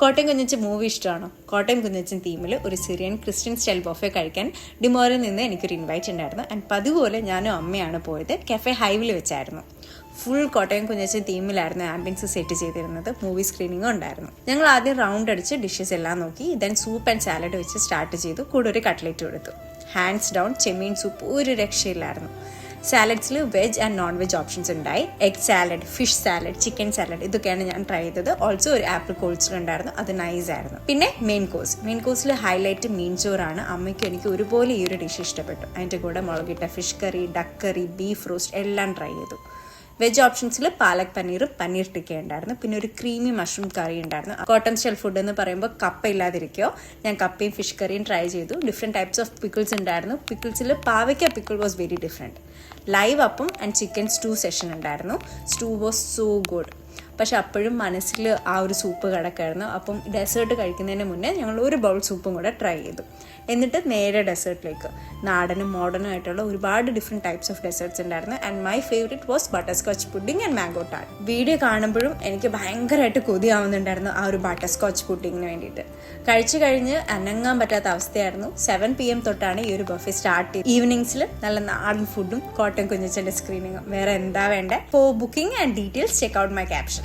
Kottayam Kunjachan movie ഇഷ്ടമാണോ? കോട്ടയം കുഞ്ഞച്ചൻ തീമിൽ ഒരു Syrian Christian style buffet കഴിക്കാൻ ഡിമോറിൽ നിന്ന് എനിക്കൊരു ഇൻവൈറ്റ് ഉണ്ടായിരുന്നു. ആൻഡ് പതിപോലെ ഞാനും അമ്മയാണ് പോയത്. കഫേ ഹൈവിൽ വെച്ചായിരുന്നു. ഫുൾ കോട്ടയം കുഞ്ഞച്ചൻ തീമിലായിരുന്നു ആംബിയൻസ് സെറ്റ് ചെയ്തിരുന്നത്. മൂവി സ്ക്രീനിങ്ങും ഉണ്ടായിരുന്നു. ഞങ്ങൾ ആദ്യം റൗണ്ട് അടിച്ച് ഡിഷസ് എല്ലാം നോക്കി. ദെൻ സൂപ്പ് ആൻഡ് സാലഡ് വെച്ച് സ്റ്റാർട്ട് ചെയ്തു. കൂടെ ഒരു കട്ട്ലേറ്റ് കൊടുത്തു. ഹാൻഡ്സ് ഡൗൺ ചെമ്മീൻ സൂപ്പ് ഒരു രക്ഷയില്ലായിരുന്നു. സാലഡ്സിൽ veg and non veg options ഉണ്ടായി. Egg salad, fish salad, chicken salad ഇതൊക്കെയാണ് ഞാൻ ട്രൈ ചെയ്തത്. ഓൾസോ ഒരു ആപ്പിൾ കോൾസ്റ്റർ ഉണ്ടായിരുന്നു, അത് നൈസ് ആയിരുന്നു. പിന്നെ മെയിൻ കോഴ്സിൽ ഹൈലൈറ്റ് മീൻ ചോറാണ്. അമ്മയ്ക്കും എനിക്ക് ഒരുപോലെ ഈ ഒരു ഡിഷ് ഇഷ്ടപ്പെട്ടു. അതിൻ്റെ കൂടെ മുളകിട്ട ഫിഷ് കറി, ഡക്ക് കറി, ബീഫ് റോസ്റ്റ് എല്ലാം ട്രൈ ചെയ്തു. വെജ് ഓപ്ഷൻസിൽ പാലക് പനീറും പനീർ ടിക്ക ഉണ്ടായിരുന്നു. പിന്നെ ഒരു ക്രീമി മഷ്റൂം കറി ഉണ്ടായിരുന്നു. കോട്ടൺ സ്റ്റൈൽ ഫുഡ് എന്ന് പറയുമ്പോൾ കപ്പ ഇല്ലാതിരിക്കോ, ഞാൻ കപ്പയും ഫിഷ് കറിയും ട്രൈ ചെയ്തു. ഡിഫറെൻറ്റ് ടൈപ്സ് ഓഫ് പിക്കിൾസ് ഉണ്ടായിരുന്നു. പിക്കിൾസിൽ പാവയ്ക്ക pickle was very different. Live അപ്പം ആൻഡ് ചിക്കൻ സ്റ്റൂ സെഷൻ ഉണ്ടായിരുന്നു. Stew was so good. പക്ഷെ അപ്പോഴും മനസ്സിൽ ആ ഒരു സൂപ്പ് കിടക്കായിരുന്നു. അപ്പം ഡെസേർട്ട് കഴിക്കുന്നതിന് മുന്നേ ഞങ്ങൾ ഒരു ബൗൾ സൂപ്പും കൂടെ ട്രൈ ചെയ്തു. എന്നിട്ട് നേരെ ഡെസേർട്ടിലേക്ക്. നാടനും മോഡേണും ആയിട്ടുള്ള ഒരുപാട് ഡിഫറെൻറ്റ് ടൈപ്സ് ഓഫ് ഡെസേർട്ട്സ് ഉണ്ടായിരുന്നു. And my favourite was butter scotch pudding and mango tart. Video കാണുമ്പോഴും എനിക്ക് ഭയങ്കരമായിട്ട് കൊതിയാവുന്നുണ്ടായിരുന്നു ആ ഒരു ബട്ടർ സ്കോച്ച് പുഡിങ്ങിന് വേണ്ടിയിട്ട്. കഴിച്ചു കഴിഞ്ഞ് അനങ്ങാൻ പറ്റാത്ത അവസ്ഥയായിരുന്നു. 7 PM തൊട്ടാണ് ഈ ഒരു ബഫെ സ്റ്റാർട്ട് ചെയ്തത്. ഈവനിങ്സിൽ നല്ല നാടൻ ഫുഡും കോട്ടയം കുഞ്ഞച്ചൻ്റെ സ്ക്രീനിങ്ങും. വേറെ എന്താ വേണ്ടേ? Four booking and details check out my caption.